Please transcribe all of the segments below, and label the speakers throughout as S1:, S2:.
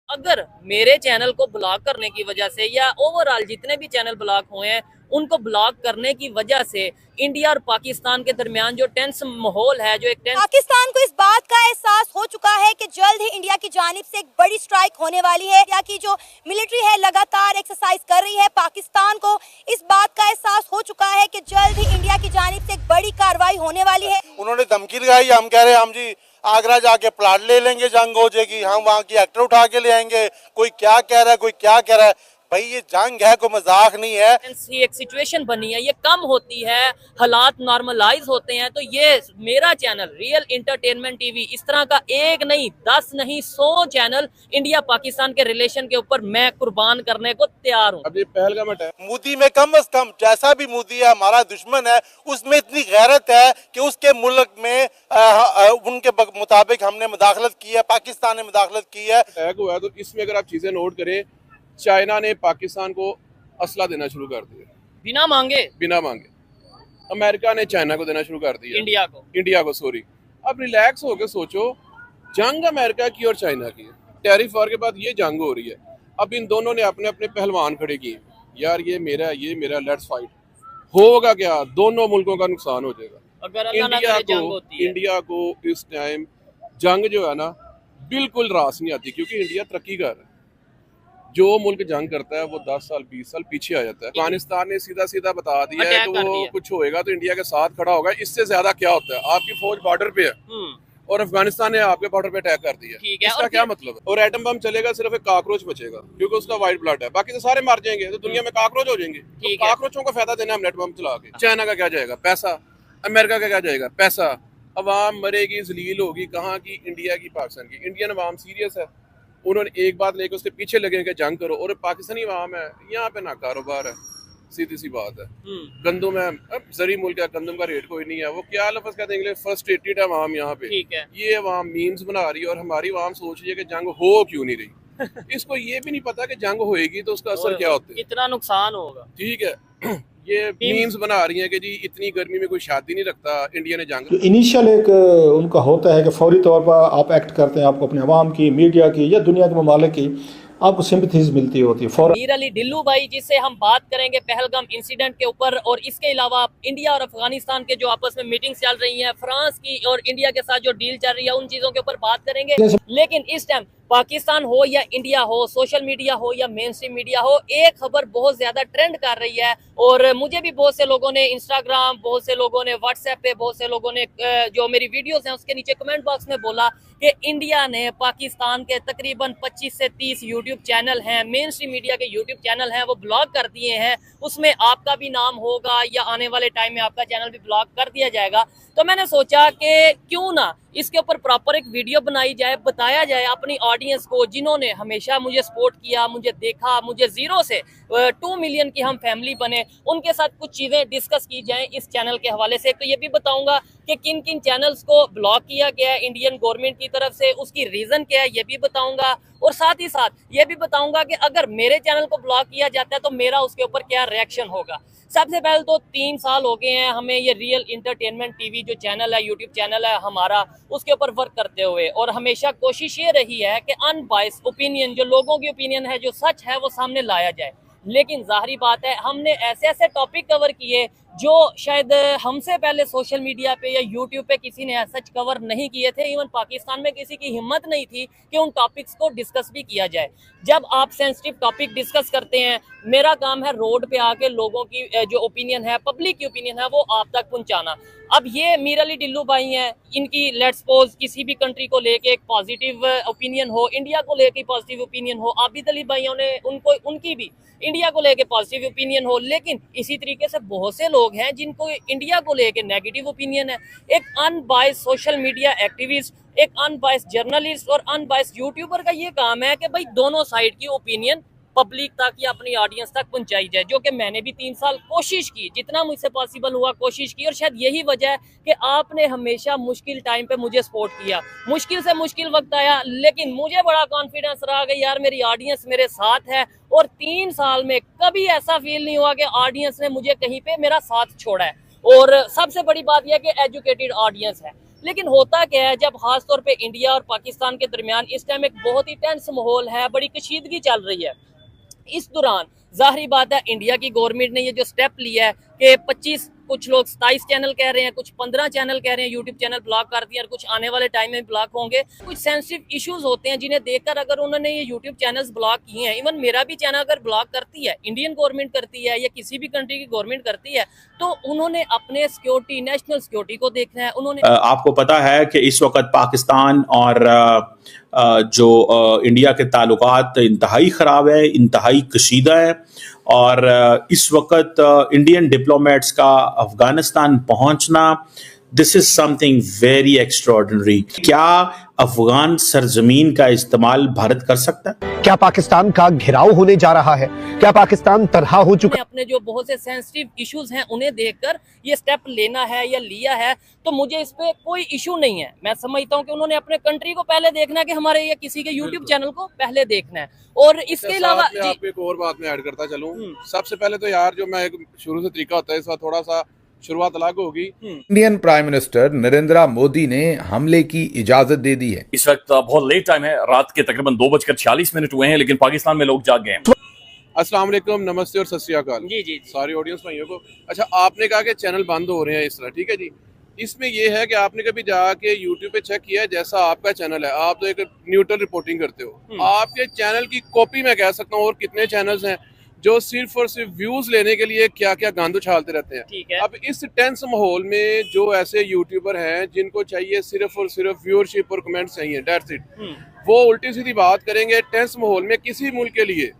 S1: अगर मेरे चैनल को ब्लॉक करने की वजह से या ओवरऑल जितने भी चैनल ब्लॉक हुए हैं उनको ब्लॉक करने की वजह से इंडिया और पाकिस्तान के दरमियान जो टेंस माहौल है, जो एक टेंस,
S2: पाकिस्तान को इस बात का एहसास हो चुका है कि जल्द ही इंडिया की जानिब से एक बड़ी स्ट्राइक होने वाली है। इंडिया की जो मिलिट्री है लगातार एक्सरसाइज कर रही है। पाकिस्तान को इस बात का एहसास हो चुका है कि जल्द ही इंडिया की जानिब से एक बड़ी कार्रवाई होने वाली है।
S3: उन्होंने धमकी लगाई, हम कह रहे हैं हम जी आगरा जाके प्लाट ले लेंगे, जंग हो जाएगी, हम वहाँ की एक्टर उठा के ले आएंगे। कोई क्या कह रहा है, कोई क्या कह रहा है। भाई ये जंग है, कोई मजाक नहीं है।
S1: एक सिचुएशन बनी है, ये कम होती है, हालात नॉर्मलाइज होते हैं तो ये मेरा चैनल रियल इंटरटेनमेंट टीवी इस तरह का एक नहीं 10 नहीं 100 चैनल इंडिया पाकिस्तान के रिलेशन के ऊपर मैं कुर्बान करने को तैयार हूँ।
S4: अब ये पहलगाम अटैक,
S3: मोदी में कम से कम जैसा भी मोदी है हमारा दुश्मन है, उसमें इतनी गैरत है कि उसके मुल्क में उनके मुताबिक हमने मुदाखलत की है, पाकिस्तान ने मुदाखलत की है।
S4: अटैक हुआ है तो इसमें अगर आप चीजें नोट करें, चाइना ने पाकिस्तान को असला देना शुरू कर दिया
S1: बिना मांगे।
S4: अमेरिका ने चाइना को देना शुरू कर दिया, इंडिया को सॉरी। अब रिलैक्स होकर सोचो, जंग अमेरिका की और चाइना की है। टैरिफ वार के बाद ये जंग हो रही है। अब इन दोनों ने अपने अपने पहलवान खड़े किए, यार ये मेरा लेट्स फाइट। होगा क्या? दोनों मुल्कों का नुकसान हो जाएगा।
S1: अगर
S4: इंडिया को इस टाइम जंग जो है ना बिल्कुल रास नहीं आती, क्योंकि इंडिया तरक्की कर रहा है। जो मुल्क जंग करता है वो 10 साल 20 साल पीछे आ जाता है। अफगानिस्तान ने सीधा सीधा बता दिया है कि वो कुछ होएगा तो इंडिया के साथ खड़ा होगा। इससे ज्यादा क्या होता है? आपकी फौज बॉर्डर पे है और अफगानिस्तान ने आपके बॉर्डर पे अटैक कर दिया। इसका क्या मतलब है? और एटम बम चलेगा, सिर्फ एक कॉकरोच बचेगा क्योंकि उसका व्हाइट ब्लड है, बाकी तो सारे मार जाएंगे। तो दुनिया में कॉकरोच हो जाएंगे। तो कॉकरोचों को फायदा देना हम नेट बम चला के। चाइना का क्या जाएगा? पैसा। अमेरिका का क्या जाएगा? पैसा। अवाम मरेगी, जलील होगी। कहाँ की? इंडिया की, पाकिस्तान की। इंडियन अवाम सीरियस है, उन्होंने एक बात लेके उसके पीछे लगे कि जंग करो। और पाकिस्तानी अवाम है, यहाँ पे ना कारोबार है, सीधी सी बात है। गंदम है, अब जरी मुल्क है, गंदम का रेट कोई नहीं है। वो क्या लफ्ज कहते हैं इंग्लिश, फ्रस्ट्रेटेड है अवाम यहाँ पे। ये अवाम मीम्स बना रही है और हमारी अवाम सोच रही है कि जंग हो क्यों नहीं रही। इसको ये भी नहीं पता कि जंग होएगी तो उसका असर क्या होता है,
S1: कितना नुकसान होगा।
S4: ठीक है, ये मीम्स बना रही है कि जी इतनी गर्मी में कोई शादी नहीं रखता, इंडिया ने जंग।
S5: जो इनिशियल एक उनका होता है कि फौरी तौर पर आप एक्ट करते हैं, आपको अपने अवाम की, मीडिया की या दुनिया के ममालिक की आपको सिंपैथीज मिलती होती है फौरन।
S1: मीर अली ढिल्लू भाई, जिससे हम बात करेंगे पहलगाम इंसिडेंट के ऊपर, और इसके अलावा इंडिया और अफगानिस्तान के जो आपस में मीटिंग्स चल रही हैं, फ्रांस की और इंडिया के साथ जो डील चल रही है, उन चीजों के ऊपर बात करेंगे। लेकिन इस टाइम पाकिस्तान हो या इंडिया हो, सोशल मीडिया हो या मेन स्ट्रीम मीडिया हो, एक खबर बहुत ज्यादा ट्रेंड कर रही है। और मुझे भी बहुत से लोगों ने इंस्टाग्राम, बहुत से लोगों ने व्हाट्सएप पे, बहुत से लोगों ने जो मेरी वीडियोस हैं उसके नीचे कमेंट बॉक्स में बोला कि इंडिया ने पाकिस्तान के तकरीबन 25 से 30 यूट्यूब चैनल हैं, मेन स्ट्रीम मीडिया के यूट्यूब चैनल हैं, वो ब्लॉक कर दिए हैं। उसमें आपका भी नाम होगा या आने वाले टाइम में आपका चैनल भी ब्लॉक कर दिया जाएगा। तो मैंने सोचा कि क्यों ना इसके ऊपर प्रॉपर एक वीडियो बनाई जाए, बताया जाए अपनी ऑडियंस को, जिन्होंने हमेशा मुझे सपोर्ट किया, मुझे देखा, मुझे 0 से 2 मिलियन की हम फैमिली बने, उनके साथ कुछ चीज़ें डिस्कस की जाएं इस चैनल के हवाले से। तो ये भी बताऊंगा कि किन किन चैनल्स को ब्लॉक किया गया है इंडियन गवर्नमेंट की तरफ से, उसकी रीज़न क्या है ये भी बताऊंगा। और साथ ही साथ ये भी बताऊंगा कि अगर मेरे चैनल को ब्लॉक किया जाता है तो मेरा उसके ऊपर क्या रिएक्शन होगा। सबसे पहले तो 3 साल हो गए हैं हमें ये रियल इंटरटेनमेंट टीवी जो चैनल है, यूट्यूब चैनल है हमारा, उसके ऊपर वर्क करते हुए, और हमेशा कोशिश ये रही है कि अनबायस्ड ओपिनियन, जो लोगों की ओपिनियन है, जो सच है, वो सामने लाया जाए। लेकिन जाहिर बात है हमने ऐसे ऐसे टॉपिक कवर किए जो शायद हमसे पहले सोशल मीडिया पे या यूट्यूब पे किसी ने सच कवर नहीं किए थे। इवन पाकिस्तान में किसी की हिम्मत नहीं थी कि उन टॉपिक्स को डिस्कस भी किया जाए। जब आप सेंसिटिव टॉपिक डिस्कस करते हैं, मेरा काम है रोड पे आके लोगों की जो ओपिनियन है, पब्लिक की ओपिनियन है, वो आप तक पहुंचाना। अब ये मीर अली ढिल्लू भाई हैं, इनकी लेट्स सपोज किसी भी कंट्री को लेके एक पॉजिटिव ओपिनियन हो, इंडिया को लेके पॉजिटिव ओपिनियन हो, आबिद अली भाइयों ने उनकी भी इंडिया को लेके पॉजिटिव ओपिनियन हो। लेकिन इसी तरीके से बहुत से लोग हैं जिनको इंडिया को लेके नेगेटिव ओपिनियन है। एक अनबायस्ड सोशल मीडिया एक्टिविस्ट, एक अनबायस्ड जर्नलिस्ट और अनबायस्ड यूट्यूबर का ये काम है कि भाई दोनों साइड की ओपिनियन पब्लिक तक या अपनी ऑडियंस तक पहुंचाई जाए, जो कि मैंने भी 3 साल कोशिश की, जितना मुझसे पॉसिबल हुआ कोशिश की। और शायद यही वजह है कि आपने हमेशा मुश्किल टाइम पे मुझे सपोर्ट किया। मुश्किल से मुश्किल वक्त आया, लेकिन मुझे बड़ा कॉन्फिडेंस रहा कि यार मेरी ऑडियंस मेरे साथ है। और 3 साल में कभी ऐसा फील नहीं हुआ कि ऑडियंस ने मुझे कहीं पे मेरा साथ छोड़ा है। और सबसे बड़ी बात यह कि एजुकेटेड ऑडियंस है। लेकिन होता क्या है, जब खासतौर पे इंडिया और पाकिस्तान के दरमियान इस टाइम एक बहुत ही टेंस माहौल है, बड़ी कशीदगी चल रही है, इस दौरान जाहिर बात है इंडिया की गवर्नमेंट ने ये जो स्टेप लिया है कि 25, कुछ लोग 27 चैनल कह रहे हैं, कुछ 15 चैनल कह रहे हैं यूट्यूब चैनल ब्लॉक कर दिए, और कुछ आने वाले टाइम में ब्लॉक होंगे। कुछ सेंसिटिव इश्यूज होते हैं जिन्हें देखकर अगर उन्होंने ये यूट्यूब चैनल्स ब्लॉक किए हैं, इवन मेरा भी चैनल अगर ब्लॉक करती है इंडियन गवर्नमेंट करती है या किसी भी कंट्री की गवर्नमेंट करती है, तो उन्होंने अपने सिक्योरिटी, नेशनल सिक्योरिटी को देखना है। उन्होंने
S6: आपको पता है कि इस वक्त पाकिस्तान और जो इंडिया के ताल्लुकात इंतहाई ख़राब है, इंतहाई कशीदा है, और इस वक्त इंडियन डिप्लोमेट्स का अफगानिस्तान पहुंचना, this is something very extraordinary. क्या अफगान सरजमीन का इस्तेमाल भारत कर सकता है?
S7: क्या पाकिस्तान का घेराव होने जा रहा है? क्या पाकिस्तान तनहा हो चुका?
S1: अपने जो बहुत से सेंसिटिव इश्यूज हैं उन्हें देखकर ये स्टेप लेना है या लिया है, तो मुझे इस पे कोई इशू नहीं है। मैं समझता हूँ कि उन्होंने अपने कंट्री को पहले देखना है कि हमारे या किसी के यूट्यूब चैनल को पहले देखना है। और इसके अलावा
S4: आपको एक और बात में ऐड करता चलूं, सबसे पहले तो यार जो मैं एक शुरू से तरीका होता है, इस बार थोड़ा सा शुरुआत अलग होगी।
S8: Indian prime minister Narendra Modi ने हमले की इजाजत दे दी है।
S9: इस वक्त बहुत लेट टाइम है, रात के तकरीबन 2:46 हुए हैं, लेकिन पाकिस्तान में लोग जाग गए हैं।
S4: अस्सलाम वालेकुम, नमस्ते और सत श्री अकाल
S1: जी
S4: सारी ऑडियंस भाइयों को। अच्छा, आपने कहा कि चैनल बंद हो रहे हैं इस तरह, ठीक है जी। इसमें यह है कि आपने कभी जाके यूट्यूब पे चेक किया है, जैसा आपका चैनल है, आप तो एक न्यूट्रल रिपोर्टिंग करते हो, आपके चैनल की कॉपी मैं कह सकता हूँ, और कितने चैनल्स हैं जो सिर्फ और सिर्फ व्यूज लेने के लिए क्या क्या गंद उछालते रहते हैं।
S1: ठीक है।
S4: अब इस टेंस माहौल में जो ऐसे यूट्यूबर हैं जिनको चाहिए सिर्फ और सिर्फ व्यूअरशिप और कमेंट्स चाहिए, दैट्स इट, वो उल्टी सीधी बात करेंगे टेंस माहौल में किसी मुल्क के लिए,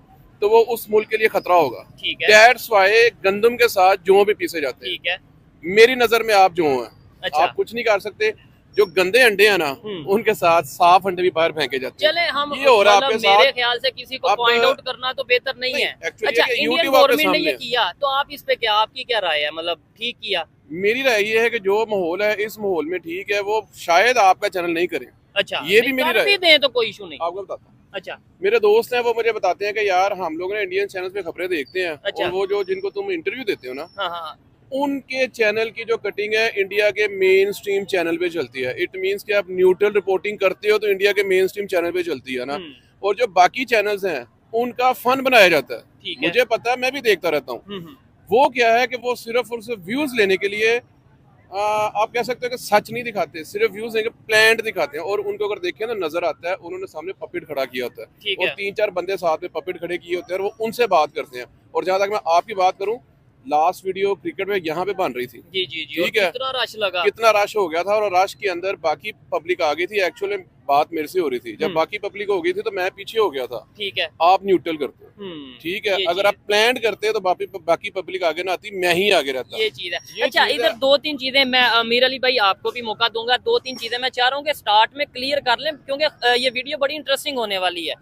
S4: तो वो उस मुल्क के लिए खतरा होगा।
S1: ठीक है।
S4: दैट्स व्हाई गंदम के साथ जो भी पीसे जाते हैं।
S1: ठीक है।
S4: मेरी नजर में आप जो हैं,
S1: अच्छा।
S4: आप कुछ नहीं कर सकते। जो गंदे अंडे हैं ना, उनके साथ साफ अंडे भी बाहर फेंके जाते हैं।
S1: चले हम,
S4: ये हो रहा है आपके
S1: मेरे
S4: साथ।
S1: ख्याल से किसी को
S4: आप
S1: पॉइंट आउट करना तो बेहतर नहीं है।
S4: actually
S1: अच्छा,
S4: ये कि
S1: इंडियन
S4: YouTube आपके
S1: गवर्नमेंट ने ये
S4: सामने है।
S1: किया, तो आप इस पे क्या, आपकी क्या राय है? मतलब ठीक किया?
S4: मेरी राय ये है कि जो माहौल है इस माहौल में ठीक है, वो शायद आपका चैनल नहीं करें।
S1: अच्छा,
S4: ये भी मेरी
S1: कर
S4: राय
S1: भी दें तो कोई इशू नहीं।
S4: आपको बताता हूँ,
S1: अच्छा।
S4: मेरे दोस्त हैं, वो मुझे बताते हैं कि यार हम लोग ना इंडियन चैनल पे खबरें देखते हैं,
S1: अच्छा।
S4: और वो जो जिनको तुम इंटरव्यू देते हो ना,
S1: हाँ,
S4: उनके चैनल की जो कटिंग है इंडिया के मेन स्ट्रीम चैनल पे चलती है। इट मींस कि आप न्यूट्रल रिपोर्टिंग करते हो तो इंडिया के मेन स्ट्रीम चैनल पे चलती है ना, और जो बाकी चैनल्स हैं उनका फन बनाया जाता है।
S1: ठीक है।
S4: मुझे पता है, मैं भी देखता रहता हूँ। वो क्या है कि वो सिर्फ और सिर्फ व्यूज लेने के लिए आप कह सकते हो कि सच नहीं दिखाते, सिर्फ व्यूज लेके प्लांट दिखाते हैं, और उनको अगर देखें तो नजर आता है उन्होंने सामने पपेट खड़ा किया होता है,
S1: ठीक
S4: और
S1: है।
S4: 3-4 बंदे साथ में पपेट खड़े किए होते हैं, और वो उनसे बात करते हैं। और जहां तक मैं आपकी बात करूं, लास्ट वीडियो क्रिकेट में यहाँ पे बन रही थी,
S1: जी,
S4: ठीक है,
S1: कितना रश लगा,
S4: कितना रश हो गया था, और रश के अंदर बाकी पब्लिक आ गई थी। एक्चुअली बात मेरे से हो रही थी, जब बाकी पब्लिक हो गई थी तो मैं पीछे हो गया था।
S1: ठीक है।
S4: आप न्यूट्रल करते हो, ठीक है,
S1: ये
S4: अगर आप प्लान करते तो बाकी पब्लिक आगे ना आती, मैं ही आगे रहता।
S1: ये चीज है। अच्छा, इधर 2-3 चीजें मैं अमीर अली भाई आपको भी मौका दूंगा, 2-3 चीजें मैं चाह रहा हूँ कि स्टार्ट में क्लियर कर लें, क्योंकि ये वीडियो बड़ी इंटरेस्टिंग होने वाली है।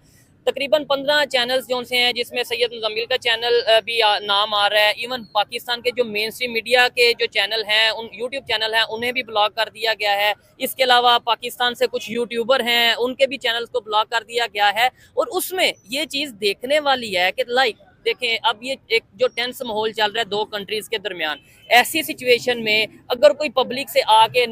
S1: तकरीबन 15 चैनल्स जो से हैं, जिसमें सैयद मुजम्मिल का चैनल भी नाम आ रहा है। इवन पाकिस्तान के जो मेन स्ट्रीम मीडिया के जो चैनल हैं, उन यूट्यूब चैनल हैं, उन्हें भी ब्लॉक कर दिया गया है। इसके अलावा पाकिस्तान से कुछ यूट्यूबर हैं, उनके भी चैनल्स को ब्लॉक कर दिया गया है। और उसमें ये चीज़ देखने वाली है कि लाइक देखें, अब ये एक जो टेंस माहौल चल रहा है दो कंट्रीज़ के दरमियान, ऐसी सिचुएशन में अगर कोई पब्लिक से आके